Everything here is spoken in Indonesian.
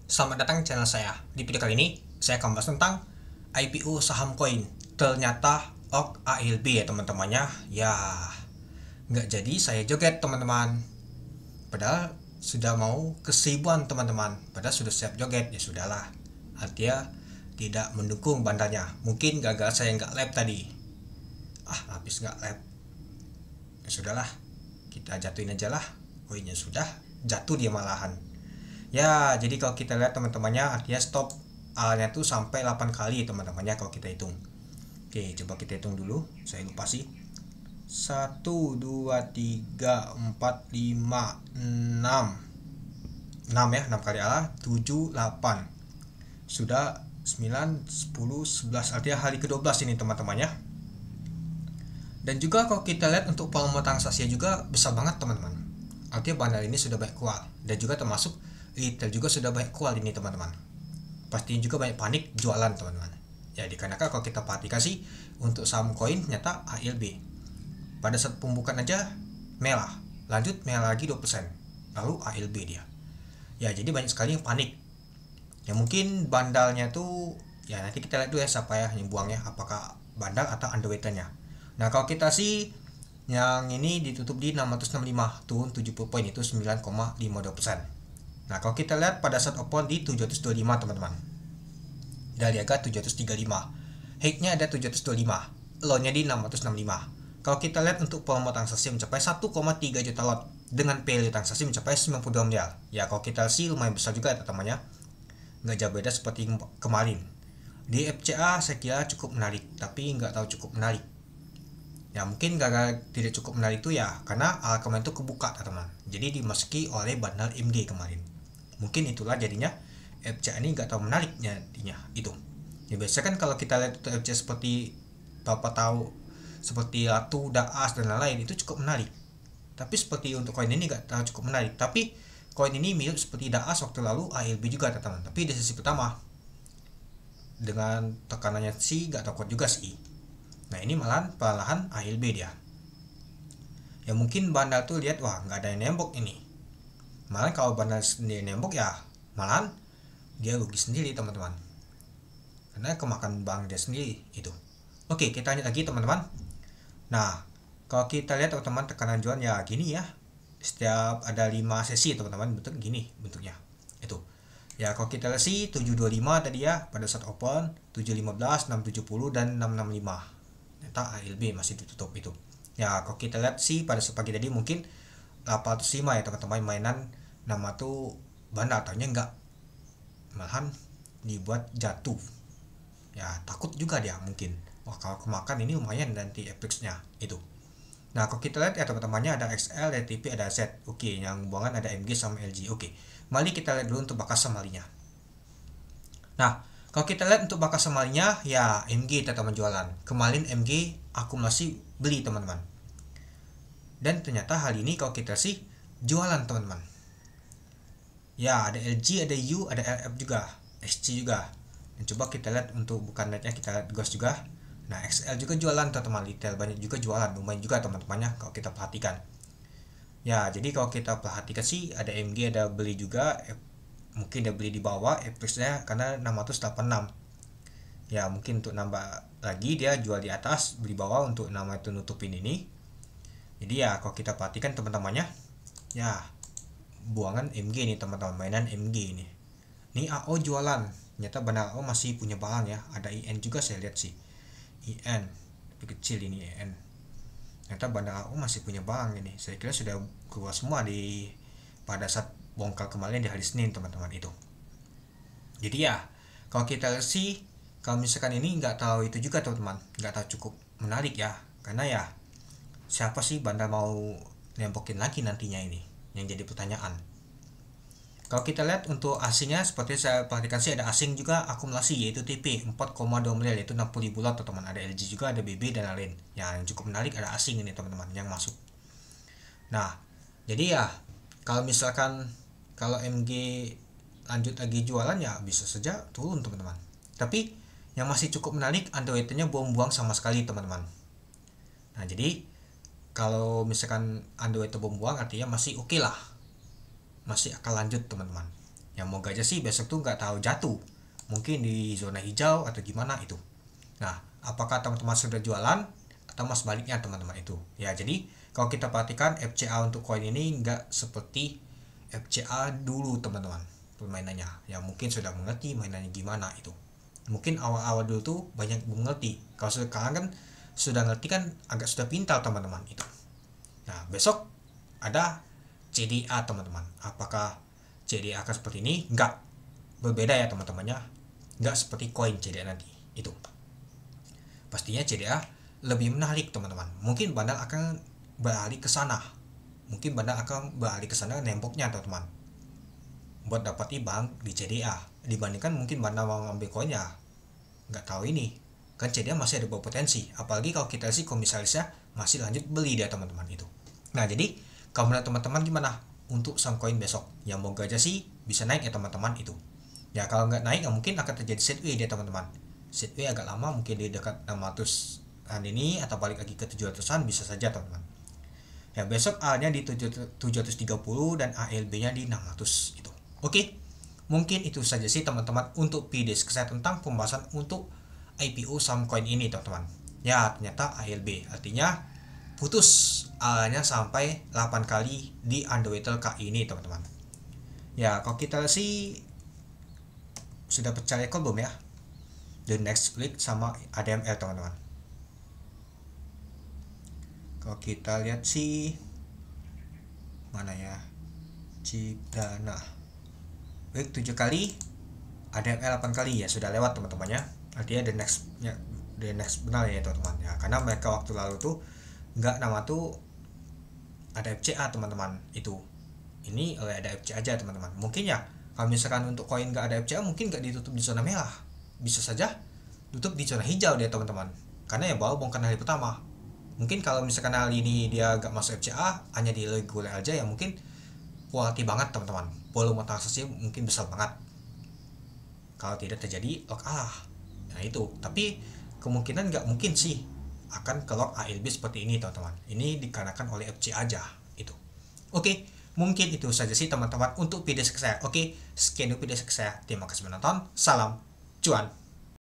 Selamat datang di channel saya. Di video kali ini, saya akan bahas tentang IPO saham koin. Ternyata OK ALB ya teman-temannya. Ya, nggak jadi saya joget teman-teman. Padahal sudah mau ke 1000-an teman-teman. Padahal sudah siap joget, ya sudahlah. Artinya tidak mendukung bandarnya. Mungkin gagal saya nggak lab tadi. Habis nggak lab. Ya sudahlah, kita jatuhin aja lah. Koinnya sudah jatuh dia malahan. Ya, jadi kalau kita lihat teman-temannya artinya stop A-nya tuh sampai 8 kali teman-temannya kalau kita hitung. Oke, coba kita hitung dulu. Saya lupa sih. 1 2 3 4 5 6 6 ya, 6 kali A, 7 8. Sudah 9 10 11 artinya hari ke-12 ini teman-temannya. Dan juga kalau kita lihat untuk volume transaksi juga besar banget teman-teman. Artinya bandar ini sudah banyak kual dan juga termasuk retail juga sudah banyak kual ini teman-teman. Pastinya juga banyak panik jualan teman-teman. Ya dikarenakan kalau kita perhatikan sih untuk saham koin ternyata ALB pada saat pembukaan aja merah, lanjut merah lagi 2%, lalu ALB dia. Ya jadi banyak sekali yang panik. Ya mungkin bandalnya tuh ya nanti kita lihat dulu ya siapa ya yang buangnya, apakah bandal atau underweighternya. Nah kalau kita sih yang ini ditutup di 665, turun 70 poin, itu 9,52%. Nah kalau kita lihat pada saat open di 725 teman-teman, dari harga 735, high-nya ada 725, low-nya di 665. Kalau kita lihat untuk volume transaksi mencapai 1,3 juta lot dengan value transaksi mencapai 92 miliar. Ya kalau kita sih lumayan besar juga teman-temannya, nggak jauh beda seperti kemarin. Di FCA saya kira cukup menarik, tapi nggak tahu cukup menarik. Ya mungkin gara tidak cukup menarik itu ya karena kemarin itu kebuka teman-teman, jadi dimasuki oleh bandar MG kemarin. Mungkin itulah jadinya FCA ini nggak tahu menariknya jadinya itu. Ya biasa kan kalau kita lihat FCA seperti bapak tahu seperti Latu, Daas dan lain-lain itu cukup menarik. Tapi seperti untuk koin ini nggak tahu cukup menarik. Tapi koin ini mirip seperti Daas waktu lalu, ALB juga teman-teman. Tapi di sisi pertama dengan tekanannya sih nggak takut juga sih. Nah ini malahan perlahan ALB dia. Ya mungkin bandar tuh lihat wah nggak ada yang nembok ini. Malahan kalau bandar sendiri nembok ya malahan dia rugi sendiri teman-teman. Karena kemakan bank dia sendiri itu. Oke kita lanjut lagi teman-teman. Nah kalau kita lihat teman-teman tekanan jual ya gini ya. Setiap ada 5 sesi teman-teman bentuk gini bentuknya. Itu. Ya kalau kita lihat sih 725 tadi ya pada saat open, 715, 670 dan 665. Ternyata ALB masih ditutup itu. Ya kalau kita lihat sih pada pagi tadi mungkin 805 ya teman-teman, mainan nama tuh bandar ataunya enggak, malahan dibuat jatuh. Ya takut juga dia mungkin, wah kalau kemakan ini lumayan nanti FX-nya itu. Nah kalau kita lihat ya teman-temannya ada XL, ada TP, ada Z. Oke, yang buangan ada MG sama LG. Oke, mari kita lihat dulu untuk bakas samarinya. Nah kalau kita lihat untuk bakas samarinya ya MG tetap menjualan. Kemarin MG akumulasi beli teman-teman. Dan ternyata hal ini kalau kita sih jualan teman-teman. Ya ada LG, ada U, ada LF juga, SC juga. Dan coba kita lihat untuk bukan netnya, kita lihat gas juga. Nah XL juga jualan teman-teman, retail banyak juga jualan, lumayan juga teman-temannya kalau kita perhatikan. Ya jadi kalau kita perhatikan sih ada MG ada beli juga, mungkin ada beli di bawah FX-nya karena 686. Ya mungkin untuk nambah lagi dia jual di atas, beli bawah untuk nama itu nutupin ini. Jadi ya kalau kita perhatikan teman-temannya ya buangan MG nih teman-teman, mainan MG ini. Ini AO jualan, ternyata benar AO masih punya barang ya. Ada IN juga saya lihat sih, IN tapi kecil ini IN. Ternyata Bandar AO masih punya barang ini. Saya kira sudah keluar semua di pada saat bongkar kemarin di hari Senin teman-teman itu. Jadi ya kalau kita sih kalau misalkan ini nggak tahu itu juga teman-teman, nggak tahu cukup menarik ya, karena ya siapa sih bandar mau nembokin lagi nantinya, ini yang jadi pertanyaan. Kalau kita lihat untuk asingnya seperti saya perhatikan sih ada asing juga akumulasi yaitu TP 4,2 miliar, yaitu 60.000 lot teman-teman. Ada LG juga, ada BB dan lain. Yang cukup menarik ada asing ini teman-teman yang masuk. Nah jadi ya kalau misalkan kalau MG lanjut lagi jualan ya bisa saja turun teman-teman. Tapi yang masih cukup menarik underweight-nya buang-buang sama sekali teman-teman. Nah jadi kalau misalkan underweight buang-buang artinya masih oke lah, masih akan lanjut teman-teman. Yang moga aja sih besok tuh nggak tahu jatuh, mungkin di zona hijau atau gimana itu. Nah, apakah teman-teman sudah jualan atau mas baliknya teman-teman itu ya. Jadi kalau kita perhatikan FCA untuk koin ini nggak seperti FCA dulu teman-teman permainannya, yang mungkin sudah mengerti mainannya gimana itu. Mungkin awal-awal dulu tuh banyak belum mengerti, kalau sekarang kan sudah ngerti kan, agak sudah pintar teman-teman itu. Nah, besok ada CDA teman-teman. Apakah CDA akan seperti ini? Enggak, berbeda ya teman-temannya, enggak seperti koin CDA nanti itu. Pastinya CDA lebih menarik teman-teman. Mungkin bandar akan beralih ke sana, nemboknya teman-teman, buat dapat ibang di CDA, dibandingkan mungkin bandar mau ngambil koinnya. Nggak tahu ini kan CDA masih ada berpotensi, apalagi kalau kita sih komisarisnya masih lanjut beli dia teman-teman itu. Nah, jadi kalau menurut teman-teman gimana untuk saham koin besok? Ya moga aja sih bisa naik ya teman-teman itu. Ya kalau nggak naik ya mungkin akan terjadi sideways dia teman-teman. Sideways agak lama, mungkin di dekat 600-an ini atau balik lagi ke 700-an bisa saja teman-teman. Ya besok A-nya di 730 dan ALB-nya di 600 itu. Oke. Mungkin itu saja sih teman-teman untuk video saya tentang pembahasan untuk IPO saham koin ini teman-teman. Ya ternyata ALB artinya putus A-nya sampai 8 kali di underwater KI ini teman-teman. Ya kalau kita sih sudah percaya kok belum ya The Next Week sama ADML teman-teman. Kalau kita lihat sih mana ya, Cipdana week 7 kali, ADML 8 kali ya sudah lewat teman-teman ya. Artinya the next benar ya teman-teman ya, karena mereka waktu lalu tuh nggak nama tuh ada FCA teman-teman itu. Ini oleh ada FCA aja teman-teman. Mungkin ya kalau misalkan untuk koin nggak ada FCA mungkin nggak ditutup di zona merah, bisa saja tutup di zona hijau dia teman-teman, karena ya baru bongkar hari pertama. Mungkin kalau misalkan hari ini dia gak masuk FCA, hanya di reguler aja, ya mungkin quality banget teman-teman, volume transaksi mungkin besar banget kalau tidak terjadi lock nah itu. Tapi kemungkinan gak mungkin sih akan ke lock ALB seperti ini teman-teman. Ini dikarenakan oleh FCA aja itu. Oke, mungkin itu saja sih teman-teman untuk video saya. Oke, sekian dulu video saya. Terima kasih menonton, salam cuan.